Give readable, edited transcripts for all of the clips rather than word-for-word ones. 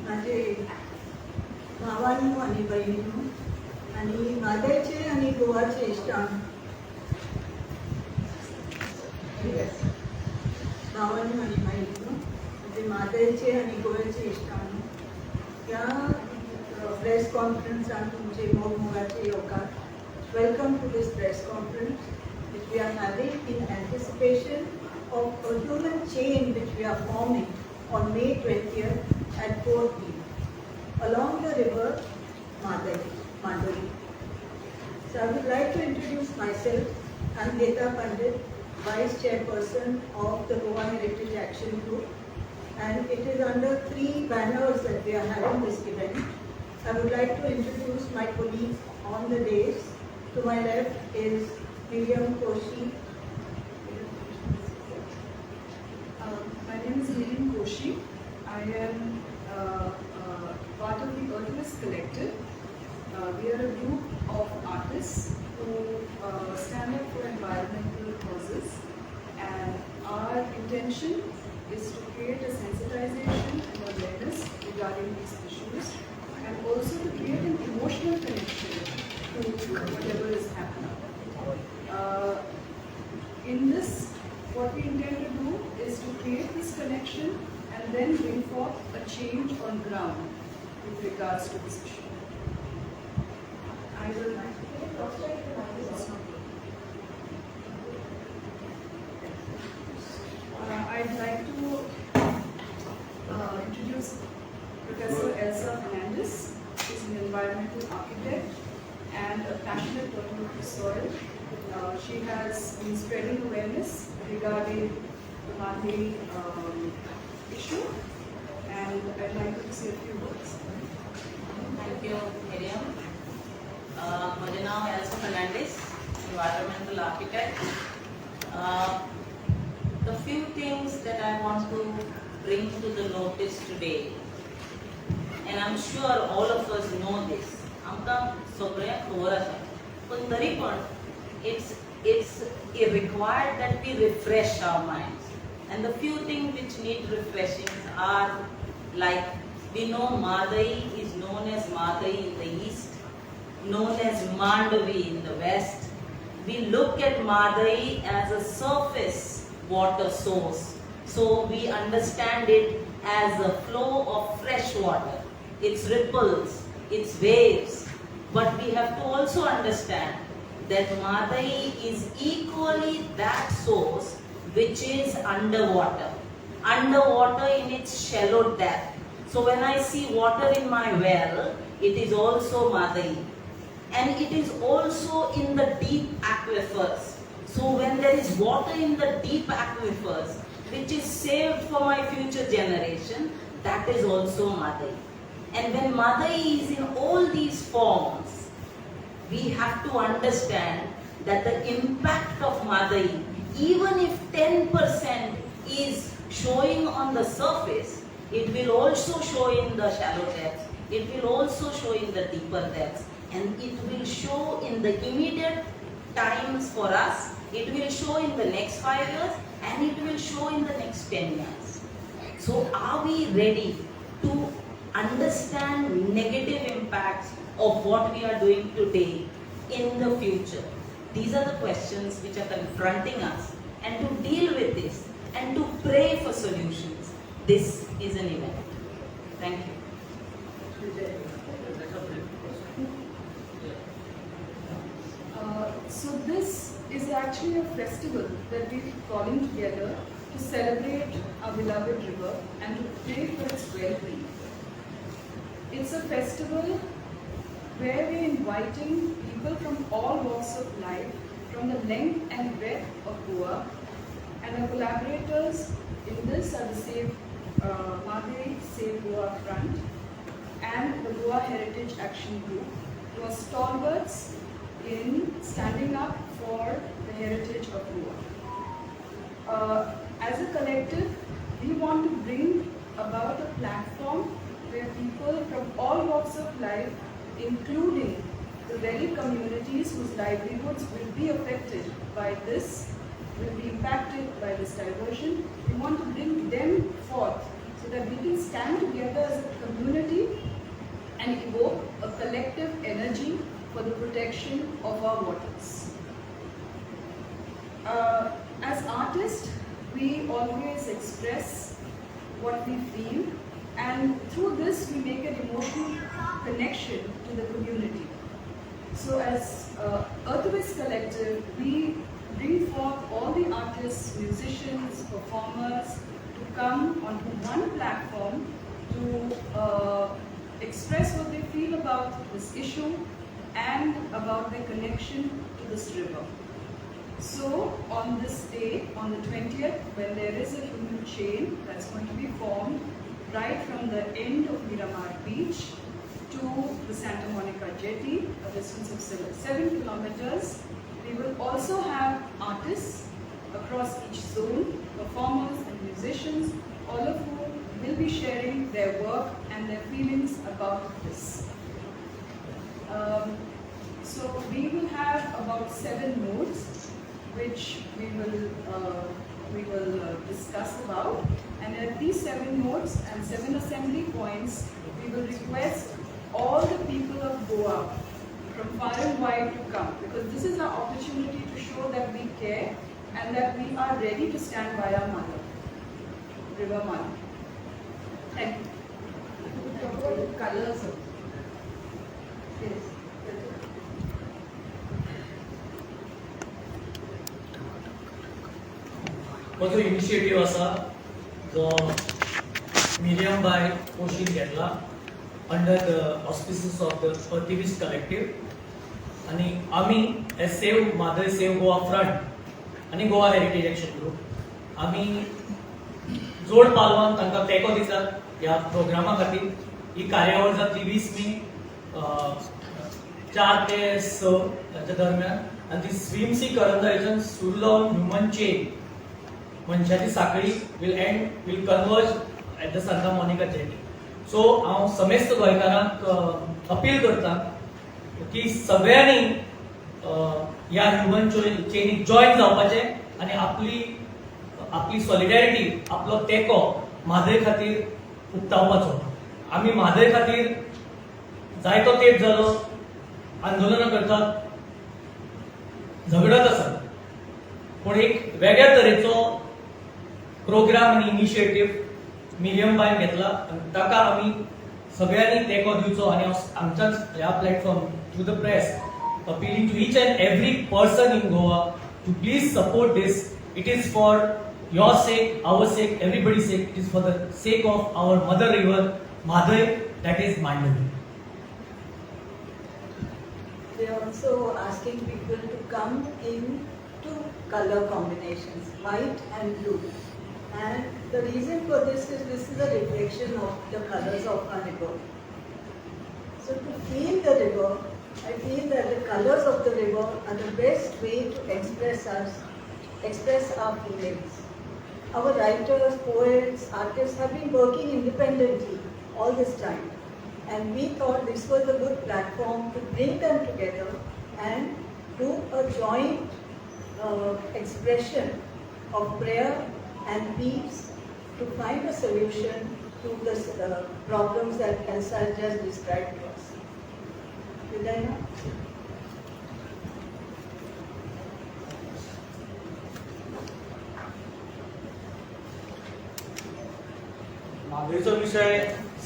माझे भावांनो आणि बहिणींनो आणि म्हादैचे आणि गोवाचे इश्टांनो, भावांनो आणि बहिणींनो, म्हणजे म्हादैचे आणि गोव्याचे इश्टांनो, ह्या प्रेस कॉन्फरन्सान तुमचे मोगाचे येवकार. Welcome to this press conference which we are having in anticipation of a human chain which we are forming on May 20th at 4 p.m. along the river Mhadei. So I would like to introduce myself. I'm Geta Pandit, Vice Chairperson of the Goa Heritage Action Group, and it is under 3 banners that we are having this event. I would like to introduce my colleagues on the dais. To my left is Mhadei Amchi Mai. My name is Mhadei Amchi Mai. I am part of the Earthivist collective. We are a group of artists who stand up for environmental causes, and our intention is to create a sensitization and awareness regarding these issues, and also to create an emotional connection to whatever is happening. In this, what we intend to do is to create this connection and then bring forth a change on ground with regards to this issue. I will I'd like to introduce Professor Elsa Fernandez. She's an environmental architect and a passionate daughter of the soil. She has been spreading awareness regarding the Mhadei issue, and I'd like to say a few words. Thank you, Miriam. My name is Elsa Fernandez, environmental architect. The few things that I want to bring to the notice today, and I'm sure all of us know this. आमकां सगळ्यांक खबर आसा, पण तरी पण it's required that we refresh our minds. And the few things which need refreshing are like, we know Mhadei is known as Mhadei in the east, known as Mandavi in the west. We look at Mhadei as a surface water source, so we understand it as a flow of fresh water, its ripples, its waves. But we have to also understand that Mhadei is equally that source which is underwater in its shallow depth. So when I see water in my well, it is also Mhadei, and it is also in the deep aquifers. So when there is water in the deep aquifers which is saved for my future generation, that is also Mhadei. And when Mhadei is in all these forms, we have to understand that the impact of Mhadei, even if 10% is showing on the surface, it will also show in the shallow depths, it will also show in the deeper depths, and it will show in the immediate times for us, it will show in the next 5 years, and it will show in the next 10 years. So are we ready to understand negative impacts of what we are doing today in the future? These are the questions which are confronting us, and to deal with this and to pray for solutions, this is an event. Thank you. So this is actually a festival that we're calling together to celebrate our beloved river and to pray for its well-being. It's a festival where we're inviting people from all walks of life, from the length and breadth of Goa, and our collaborators in this are the Mhadei Save Goa Front and the Goa Heritage Action Group, who are stalwarts in standing up for the heritage of Goa. As a collective, we want to bring about a platform where people from all walks of life, including the very communities whose livelihoods will be affected by this will be impacted by this diversion. We want to bring them forth so that we can stand together as a community and evoke a collective energy for the protection of our waters. As artists, we always express what we feel, and through this we make an emotional connection to the community. So as Earthivist Collective, we bring forth all the artists, musicians, performers to come onto one platform to express what they feel about this issue and about their connection to this river. So on this day, on the 20th, when there is a human chain that's going to be formed right from the end of Miramar Beach to the Santa Monica Jetty, a distance of 7 kilometers, we will also have artists across each zone, performers and musicians, all of whom will be sharing their work and their feelings about this. So we will have about 7 nodes which we will discuss about, and at these 7 nodes and 7 assembly points, we will request all the people of Goa from far and wide to come, because this is our opportunity to show that we care and that we are ready to stand by our mother, River Mother. Thank you. Talk about the colors of yes. हो जो initiative असा जो Miriam by पोशीन घेतला under the auspices of the अर्थीविस्ट collective आणि आम्ही as save Mhadei save Goa front आणि गोवा हेरिटेज एक्शन ग्रुप आम्ही जोड पालवान तांकां तेंको दितात ह्या प्रोग्रामा खातीर. ही कार्यावळ जातली 20 मे 4 ते 6 ताच्या दरम्यान, आणि ती स्विम सी करंदाच्यान सुरू जावन ह्युमन चेन मनशाची साखळी will converge at the Santa Monica Jetty. सो हांव समेस्त गोंयकारांक अपील करता की सगळ्यांनी ह्या ह्युमन चेनीक जॉईन जावपाचें आनी आपली सॉलिडॅरिटी, आपलो तेंको म्हादय खातीर उक्तावपाचो. आमी म्हादय खातीर जायतो तेंप जालो आंदोलनां करतात, झगडत आसात, पूण एक वेगळ्या तरेचो प्रोग्राम आनी इनिशिएटिव्ह मिरियम बायन घेतला, आनी ताका आमी सगळ्यांनी तेंको दिवचो. आनी आमच्याच ह्या platform through the press appealing to each and every person in Goa to please support this. It is for your sake, our sake, everybody's sake. It is for the sake of our mother river, Mhadei, that is Mandali. They are also asking people to come in 2 color combinations, white and blue. And the reason for this is a reflection of the colors of our river. So to feel the river, I feel that the colors of the river are the best way to express our feelings. Our writers, poets, artists have been working independently all this time, and we thought this was a good platform to bring them together and do a joint expression of prayer and peace to find a solution to the problems that Elsa just described to us. Vidya? म्हादयचो विशय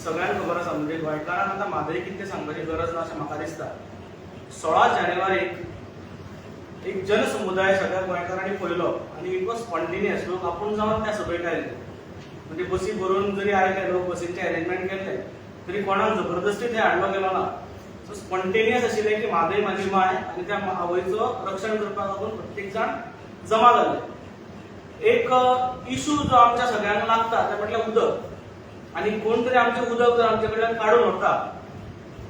सगळ्यांक खबर आसा, म्हणजे गोंयकारांक आतां म्हादय कितें सांगपाची गरज ना अशें म्हाका दिसता. 16 जानेवारीक एक जनसमुदाय सगळ्या गोंयकारांनी पळयलो, आनी इट वॉज स्पॉन्टेनियस. लोक आपूण जावन त्या सभेक आयले, म्हणजे बसी भरून जरी आयले लोक, बसींचे अरेंजमेंट केल्ले तरी कोणाक जबरदस्ती थंय हाडलो गेलो ना. सो स्पॉन्टेनियस आशिल्लें की म्हादय म्हाजी माय, आनी त्या आवयचो रक्षण करपाक लागून प्रत्येक जाण जमा जाल्ले. एक इशू जो आमच्या सगळ्यांक लागता ते म्हटल्यार उदक, आणि कोण तरी आमचे उदक जर आमचे कडल्यान काडून व्हरता,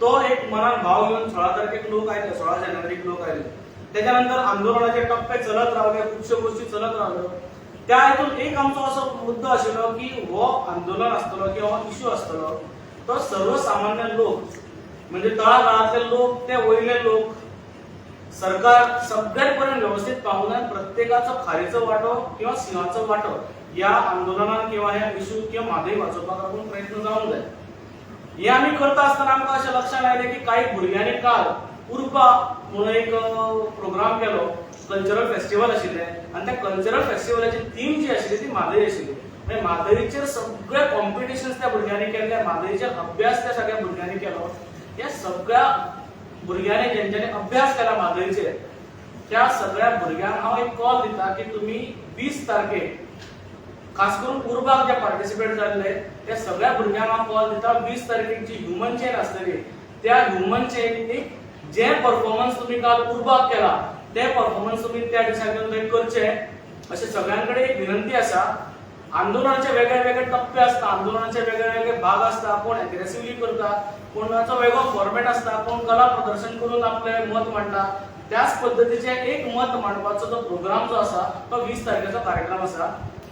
तो एक मनान भाव घेवन 16 तारखेक लोक आयले, 16 जानेवारीक लोक आयले. त्याच्या नंतर आंदोलनाचे टप्पे चलत रावले, खुबश्यो गोष्टी चलत रावल्यो. त्या हेतून एक आमचो असो मुद्दो आशिल्लो की हो आंदोलन आसतलो किंवा हो इशू आसतलो तो सर्वसामान्य लोक, म्हणजे तळागाळातले लोक ते वयले लोक सरकार सगळ्यात पर्यंत व्यवस्थित पाहून प्रत्येकाचं खारीचं वाटो किंवा सिंहाचं वाटो या आंदोलनात किंवा ह्या इशू किंवा म्हादई वाचोवपाक लागून प्रयत्न जावंक जाय. हे आम्ही करता आसतना आमकां अशें लक्षात आयलें की काही भुरग्यांनी काल उर्बा म्हणून एक प्रोग्राम केलो, कल्चरल फेस्टिवल आशिल्लें आनी त्या कल्चरल फेस्टिवलाची थीम जी आशिल्ली ती म्हादई आशिल्ली. म्हणजे म्हादईचेर सगळे कॉम्पिटिशन्स त्या भुरग्यांनी केले, म्हादईचेर अभ्यास त्या सगळ्या भुरग्यांनी केलो. या सगळ्या भुरग्यांनी ज्यांच्यानी अभ्यास केला म्हादईचेर त्या सगळ्या भुरग्यांक हांव एक कॉल दिता की तुमी 20 तारखेक खास करून उर्बाक जे पार्टिसिपेट जाल्ले त्या सगळ्या भुरग्यांक हांव कॉल दिता 20 तारखेक जी ह्युमन चेन आसतली त्या ह्युमन चेनीक जे परफॉर्मन्स तुम्ही काल उर्बाक केला ते परफॉर्मन्स तुम्ही त्या दिसा घेवन थंय करचे अशें सगळ्यांकडे एक विनंती आसा. आंदोलनाचे वेगळे वेगळे टप्पे असता, आंदोलनाचे वेगळे वेगळे भाग असता, कोण एग्रेसिव्हली करता, कोणाचो वेगळो फॉर्मेट असता, कोण कला प्रदर्शन करून आपले मत मांडटा. त्याच पद्धतीचे एक मत मांडपाचो जो प्रोग्राम जो आसा तो 20 तारखेचो कार्यक्रम आसा.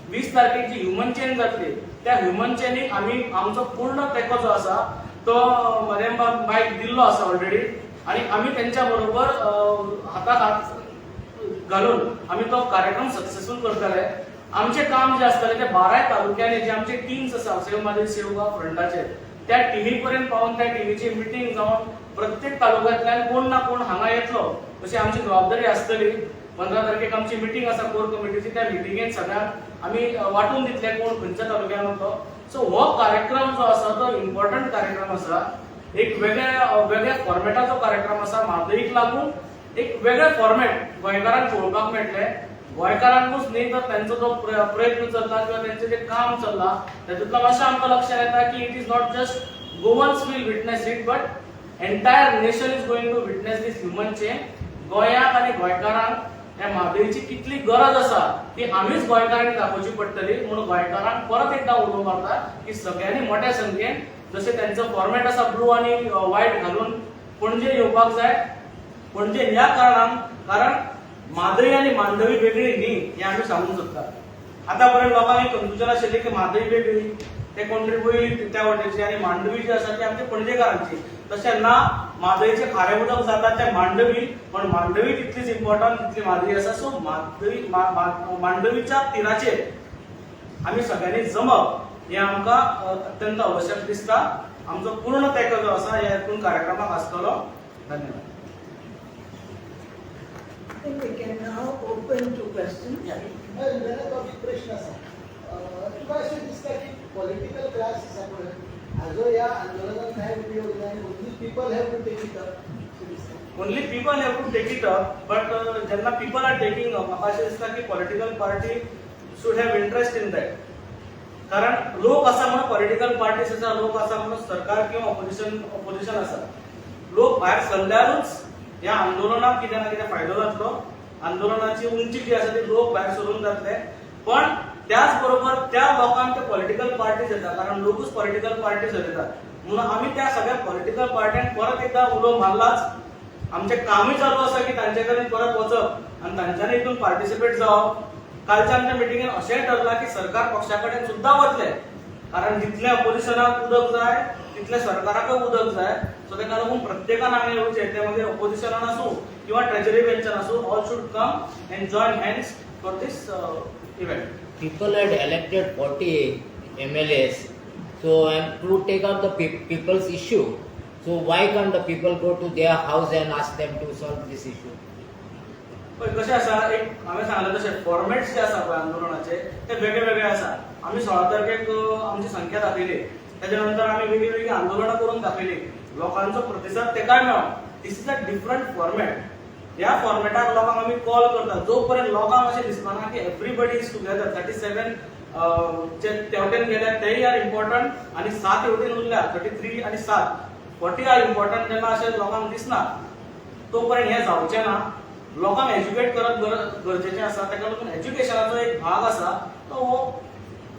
20 तारखेक जी ह्युमन चेन जातली त्या ह्युमन चेनीक आमी आमचो पूर्ण तेंको जो आसा तो म्हादई मायक दिल्लो आसा ऑलरेडी आणि आमी तेंच्या बरोबर हाताक हात घालून आमी तो कार्यक्रम सक्सेसफुल करतले. आमचे काम जे आसतले ते 12 तालुक्यांनी जे आमचे टीम्स आसा सेव म्हादई सेव गोवा फ्रंटाचे त्या टिमी पर्यंत पावून त्या टिमीची मिटींग जावन प्रत्येक तालुक्यांतल्यान कोण ना कोण हांगा येतलो अशी आमची जबाबदारी आसतली. 15 तारखेक आमची मिटींग आसा कोर कमिटीची, त्या मिटींगेन सगळ्यांक आमी वाटून दितले कोण खंयच्या तालुक्यान वतो. सो हो कार्यक्रम जो आसा तो इम्पॉर्टंट कार्यक्रम आसा. एक वेगळ्या फॉर्मेटाचो कार्यक्रम आसा. म्हादईक लागून एक वेगळे फॉर्मेट गोंयकारांक पळोवपाक मेळटले. गोंयकारांकूच न्ही तर त्यांचो जो प्रयत्न चल्ला किंवा त्यांचे जे काम चल्ला तातूंतल्यान अशें आमकां लक्षात येता की it is not just Goans will witness it but entire nation is going to witness this human chain. गोंयाक आनी गोंयकारांक ह्या म्हादईची कितली गरज आसा ती आमीच गोंयकारांनी दाखोवची पडटली. म्हणून गोंयकारांक परत एकदा उलो मारता की सगळ्यांनी मोठ्या संख्येन जशें त्यांचो फॉर्मेट आसा ब्लू आनी व्हायट घालून पणजे येवपाक जाय. पणजे ह्या कारणान कारण म्हादई आणि मांडवी वेगळी न्ही हे आमी सांगूंक सोदता. आतापर्यंत लोकांक एक कन्फ्युजन आशिल्लें की म्हादई वेगळी ते कोणतरी वयर त्या वाटेची आणि मांडवी जी आसा ती आमची पणजेकारांची. तशें ना, म्हादईचे खारें उदक जाता ते मांडवी, पण मांडवी तितलीच इम्पॉर्टंट तितली म्हादई आसा. सो मांडवीच्या तिराचेर आमी सगळ्यांनी जमप हे आमकां अत्यंत आवश्यक दिसता. आमचो पूर्ण तेंको जो आसा ह्या हितून कार्यक्रमाक आसतलो. धन्यवाद. I think we can now open to questions. प्रश्न असा तुका अशें दिसता की पॉलिटिकल क्लास आसा पळय हाजो ह्या आंदोलनात काय उपयोग ना आनी only people have to take it up. Only people have to take it up but जेन्ना पीपल आर टेकिंग अप म्हाका अशें दिसता की political party should have interest in that. कारण लोक आसा म्हणून पॉलिटिकल पार्टीज आसा, लोक आसा म्हणून सरकार किंवा ऑपोजिशन आसा. लोक भायर सरल्यारूच ह्या आंदोलनाक कितें ना कितें फायदो जातलो. आंदोलनाची उंची जी आसा ती लोक भायर सरून जातले. पण त्याच बरोबर त्या लोकांक ते पॉलिटिकल पार्टीज येता कारण लोकूच पॉलिटिकल पार्टीज येतात. म्हणून आमी त्या सगळ्या पॉलिटिकल पार्ट्यांक परत एकदा उलो मारलाच. आमचें कामूय चालू आसा की तांचे कडेन परत वचप आनी तांच्यांनी हितून पार्टिसिपेट जावप. कालच्या आमच्या मिटिंगेन अशेंय ठरलां की सरकार पक्षा कडेन सुद्दां वतले कारण जितले ऑपोजिशनाक उदक जाय तितले सरकाराकय उदक जाय. सो तेका लागून प्रत्येकान हांगा येवचें. ते मागीर ऑपोजिशनान आसूं किंवा ट्रेजरी बेंचान आसूं, all should come and join hands for this event. People had elected 40 MLAs, so and to take up the people's issue. So why can't the people go to their house and ask them to solve this issue? पण कशें आसा, एक हांवें सांगलें तशें formats जे आसा पळय आंदोलनाचे ते वेगळे वेगळे आसा. आमी 16 तारखेक आमची संख्या दाखयली, त्याच्या नंतर आमी वेगळी वेगळी आंदोलनां करून दाखयली. लोकांचो प्रतिसाद तेकाय मेळ्ळो. This is a different format. ह्या फॉर्मेटाक लोकांक आमी कॉल करता जो पर्यंत लोकांक अशें दिसना की एवरीबडी इज टुगेदर. 37 जे तेवटेन गेल्यात तेय आर इम्पॉर्टंट आनी 7 हेवटेन उरल्यात 33 आनी 7 40 आर इम्पॉर्टंट. जेन्ना अशें लोकांक दिसना तो पर्यंत हें जावचें ना. लोकांक एज्युकेट करप गरजेचें आसा. ताका लागून एज्युकेशनाचो एक भाग आसा तो हो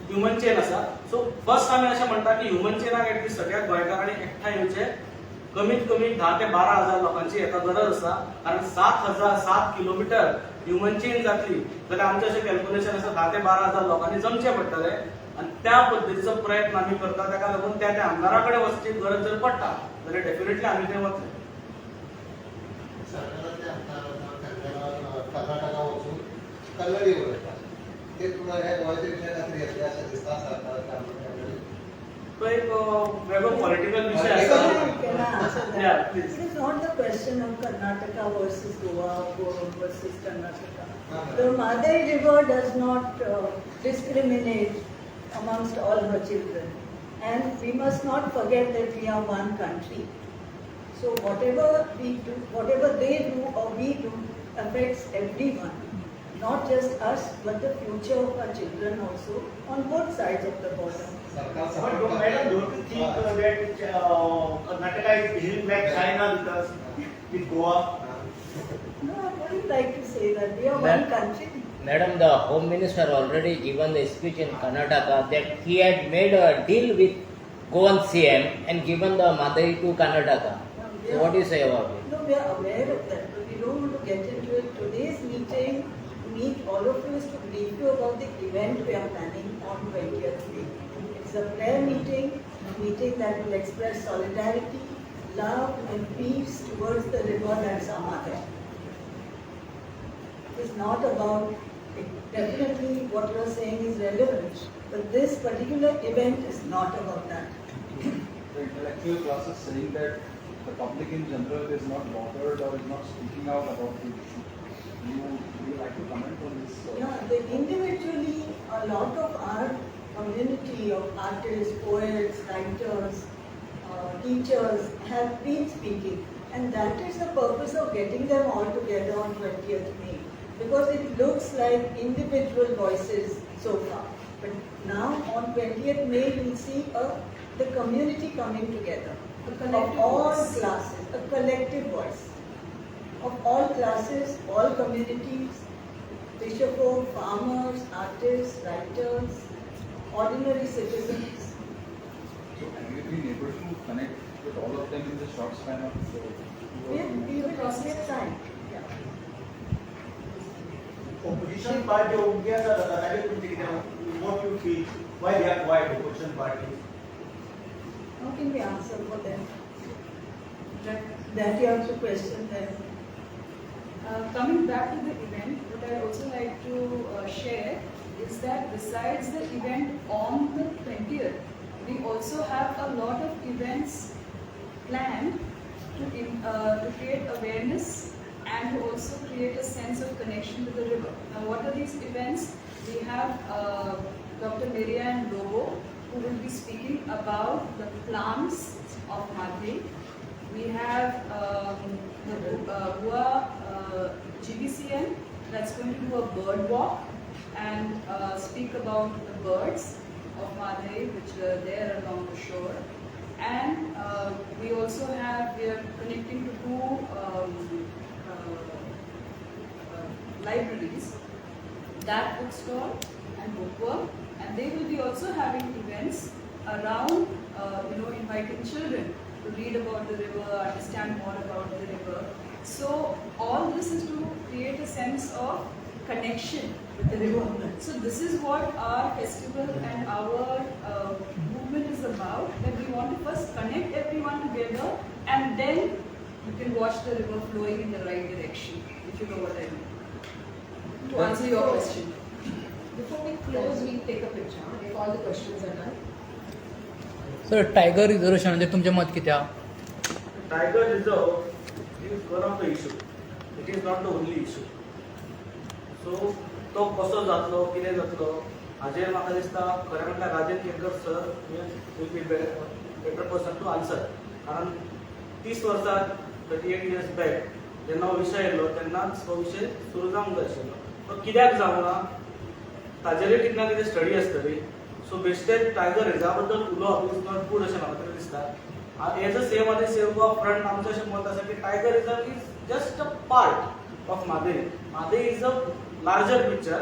ह्युमन चेन आसा. सो फर्स्ट आमी अशें म्हणटा की ह्युमन चेनाक एटलीस्ट सगळ्या गोंयकारांनी एकठांय येवचें. कमीत कमी 10 ते 12,000 लोकांची हेका गरज आसा कारण 7 किलोमीटर ह्युमन चेन जातली जाल्यार आमचें अशें कॅल्क्युलेशन आसा 10 ते 12,000 लोकांनी जमचें पडटलें. आनी त्या पद्दतीचो प्रयत्न आमी करता. ताका लागून त्या आमदारा कडेन वचची गरज जर पडटा जाल्यार डेफिनेटली आमी थंय वतले. कन्नडी उलयतात ते तुला ह्या गोंयच्या विशयान खातीर येतले अशें दिसता सरकार तो एक वेगळो पॉलिटिकल विषय Can I answer आसा. that? Yeah, please. It is not the question of Karnataka versus Goa, Goa versus Karnataka. The Mhadei River does not discriminate amongst all her children. And we must not forget that we are one country. So whatever we do, whatever they do or we do affects everyone. Not just us, but the future of our children also on both sides of the border. सरकार But madam, don't you think that Karnataka is behaving like China with Goa? No, I wouldn't like to say that. We are one country. Madam, the Home Minister already given the speech in Karnataka that he had made a deal with Goan CM and given the Mhadei to Karnataka. So what do you say about it? No, we are aware of that, but we don't want to get into it. Today's meeting, meet all of you is to brief you about the event we are planning on 20th May. It's a prayer meeting, a meeting that will express solidarity, love and peace towards the river that's our mother. It's not about, definitely what you are saying is relevant, but this particular event is not about that. The intellectual class is saying that the public in general is not bothered or is not speaking out about the issue. Would you like to comment on this? Yeah, individually, a lot of our community of artists, poets, writers, teachers have been speaking. And that is the purpose of getting them all together on 20th May. Because it looks like individual voices so far. But now on 20th May, we'll see the community coming together. Of all classes, a collective voice. Of all classes, all communities, fisherfolk, farmers, artists, writers, ordinary citizens. So have you been able to connect with all of them in the short span of We will take time. Opposition party of India, what you feel? Why they are quiet, opposition party? How can we answer for them? That you have to question them. Coming back to the event, what I also like to share is that besides the event on the 20th, we also have a lot of events planned to create awareness and to also create a sense of connection to the river. Now, what are these events? We have Dr. Miriam Lobo, who will be speaking about the plants of Mhadei. We have the Goa GBCN that's going to do a bird walk and speak about the birds of Mhadei which are there along the shore. And we also have, we are connecting to two libraries, that bookstore and bookworm, and they will be also having events around, inviting children to read about the river, understand more about the river. So all this is to create a sense of connection with the river. So this is what our festival and our movement is about, that we want to first connect everyone together and then you can watch the river flowing in the right direction, if you know what I mean. To answer your question. Before we close, we take a picture if all the questions are done. Sir tiger reservation म्हणजे तुमचे मत किती हा? Tiger Reserve is one of the issue. It is not the only issue. So तो कसो जातलो, कितें जातलो, हाजेर म्हाका दिसता खरें म्हणल्यार Rajendra Kerkar sir will be better person to answer. कारण 30 वर्सां 38 years back जेन्ना हो विशय येयलो तेन्नाच हो विशय सुरू जावंक जाय आशिल्लो. तो कित्याक जावना ताजेरूय कितें ना कितें स्टडी आसतली. सो बेश्टेच टायगर रिझर्वा बद्दल उलोवप इज नॉट गूड अशें म्हाका तरी दिसता. एज अ सेम आनी सेम गोवा फ्रंट आमचें अशें मत आसा की tiger reserve is just a part of Mhadei. Mhadei is a larger picture,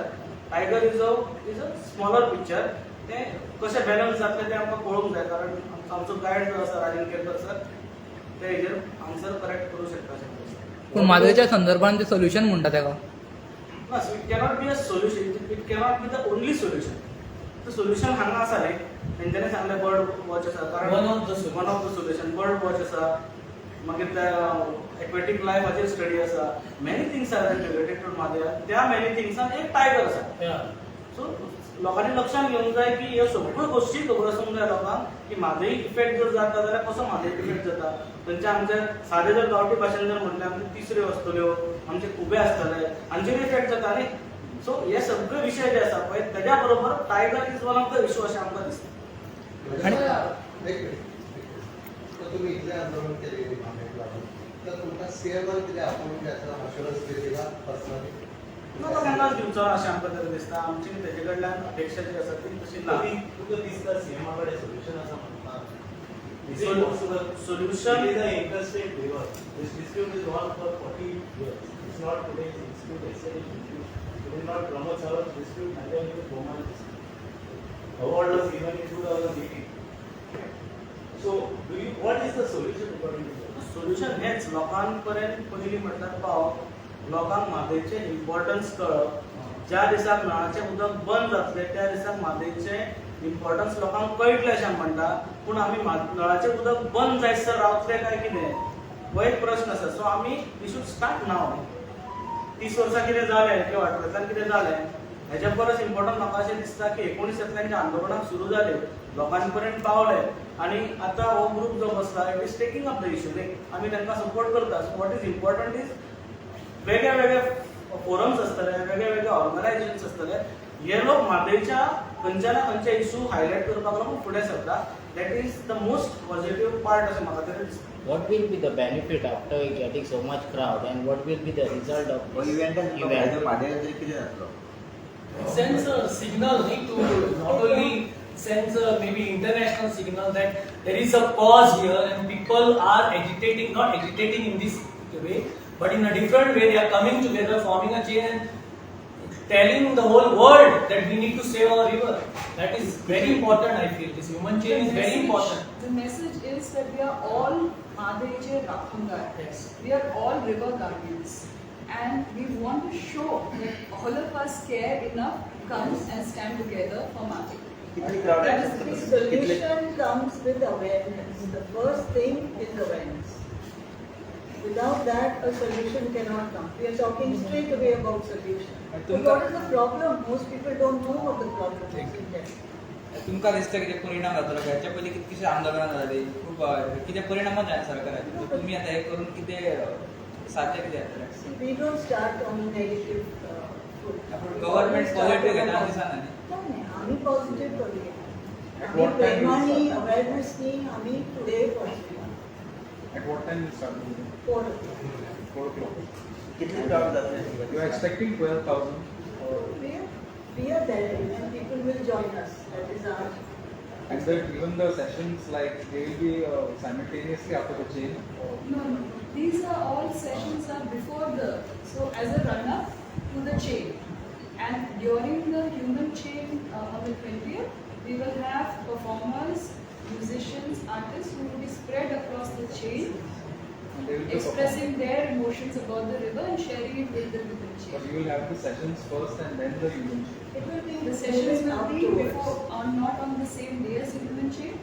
tiger reserve is a smaller picture. तें कशें बॅलन्स जातलें तें आमकां कळूंक जाय, कारण आमचो गायड जो आसा राजेंद्र केरकर सर ते हेजेर आन्सर करेक्ट करूं शकता अशें म्हाका दिसता. पूण म्हादयच्या संदर्भात ते सोल्युशन म्हणटा तेका. Yes, it cannot be a solution. It cannot be the only solution. The solution हांगा आसा न्ही, तेंच्यांनी सांगलें बर्ड वॉच आसा, कारण One of the solution. one of the solution bird watch आसा, मागीर एक्वेटिक लायफाचेर स्टडी आसा, many things are related to Mhadei. त्या मेनी थिंग्सान एक टायगर आसा. सो लोकांनी लक्षात घेवंक जाय की ह्यो सगळ्यो गोश्टी खबर आसूंक जाय लोकांक की म्हादय इफेक्ट जर जाता जाल्यार कसो म्हादय इफेक्ट जाता. खंयचे आमचे सादे जर गांवठी भाशेन जर म्हटल्यार आमचे तिसऱ्यो आसतल्यो, आमचे खुबे आसतले, हांचेर इफेक्ट जाता न्ही. सो हे सगळे विशय जे आसा पळय तेज्या बरोबर tiger is one of the issue अशें आमकां दिसता. तुम्ही इथले आंदोलन केले तर तुमकां सेवन कितें आपूण अश्योरन्स दिली का पर्सनली? म्हाका केन्नाच दिवचो अशें आमकां तरी दिसता. आमची तेजे कडल्यान अपेक्षा जी आसा ती तशी ना. तुका दिसता सीएमा कडेन सोल्युशन आसा म्हणटा? Solution is an interstate river. This dispute is on for 40 years. It's not today's dispute, yesterday's dispute. It is not Pramod Sawar's dispute, and then it is Goan dispute. Award was given in 2018. So, what is the solution according to you? Solution हेच लोकांपर्यंत पयलीं म्हटल्यार पावप, लोकांक म्हादयचें importance कळप. ज्या दिसाक नळाचें उदक बंद जातलें त्या दिसाक म्हादयचें इम्पॉर्टन्स लोकांक कळटलें अशें म्हणटा. पूण आमी नळाचें उदक बंद जायसर रावतले काय कितें हो एक प्रश्न आसा. सो आमी वी शूड स्टार्ट नाव. 30 वर्सां कितें जालें किंवा 18 कितें जालें हेच्या परस इम्पॉर्टंट म्हाका अशें दिसता की 19 आंदोलनाक सुरू जालें, लोकांचे पर्यंत पावलें आनी आतां हो ग्रूप जो बसला it is taking up the issue. आमी तांकां सपोर्ट करता. So what is important is वेगळे वेगळे फोरम्स आसतले, वेगळे वेगळे ऑर्गनायजेशन्स आसतले, हे लोक म्हादयच्या खंयच्या ना खंयचे इशू हायलायट करपाक लागून फुडें सरता. That is the most positive part अशें म्हाका तरी दिसता. What will be the benefit after getting so much crowd, and what will be the result of this event? It sends a signal to not only sends a maybe international signal that there is a cause here and people are agitating, not agitating in this way, but in a different way. They are coming together, forming a chain and telling the whole world that we need to save our river. That is very important. I feel this human chain is very important. The message is that we are all Mhadei Rakhangar. Yes. We are all river guardians. And we want to show that all of us care enough to come and stand together for Mhadei. The solution comes with awareness. The first thing is awareness. Without that, a solution cannot come. We are talking straight away about solution. So what is the problem? Most people don't know what the problem is. तुमकां दिसता कितें परिणाम जातलो? हेच्या पयलीं कितकीशीं आंदोलनां जाली, खूब कितें परिणाम जाय सरकाराचे? तुमी आतां हें करून कितें साध्य कितें जातलें? We don't start on negative foot. Government positive घेता दिसना न्ही? नाही, आम्ही पॉझिटिव्ह करूया. At आम्ही what time will प्रेमाने start? अवेअरनेसनी आम्ही पुढे positive. At what time you start doing it? 4 o'clock. 4 o'clock. कितने crowd जाते हैं? You are expecting 12,000? We are there and people will join us. That is our. And then even the sessions, like they will be simultaneously after the chain? Or No. These are all sessions are before the, so as a run-up to the chain. And during the human chain on the 20th, we will have performers, musicians, artists who will be spread across the chain, and they will be expressing their emotions about the river and sharing it with the river But chain. you will have the sessions first and then the human chain. It will be The sessions will be afterwards. before, not on the same day as the human chain.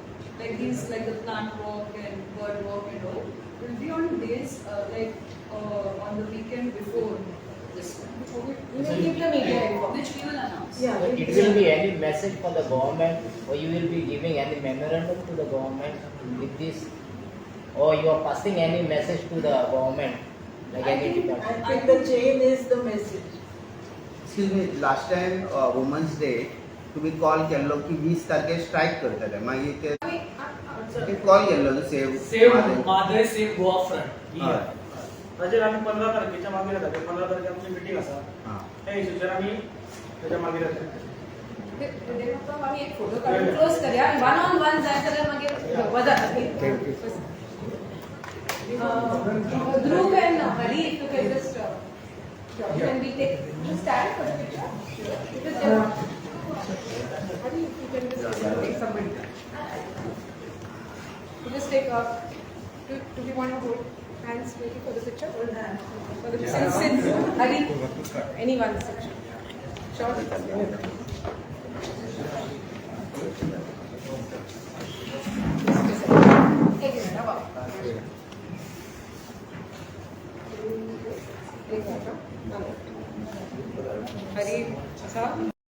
Like these, like the plant walk and bird walk and all, will be on days on the weekend before this one. We will keep the media informed. Which we will announce. Yeah, So it will be any message for the government, or you will be giving any memorandum to the government with this, or you are passing any message to the government, like I any think- department? I think the chain is the message. Excuse me, last time women's day तुम्ही call केल्लो की 20 तारखेक strike करतले, मागीर ते call केल्लो save Mhadei Save Goa Front. हय. ताचेर आमी 15 तारखेच्या मागीर येता. 15 तारखेर आमची मिटींग आसा. हां. त्या इशूचेर आमी ताच्या मागीर येता. आम्ही एक फोटो काढून क्लोज करूया. 1-on-1 जाय जाल्यार मागीर वदात. Dhruv and Hari, if you can just can we take stand for the picture? Because Hari, if you can just take somebody. You just take do we want to hold hands maybe for the picture? Hold hands. For the since Hari, anyone section. Sure.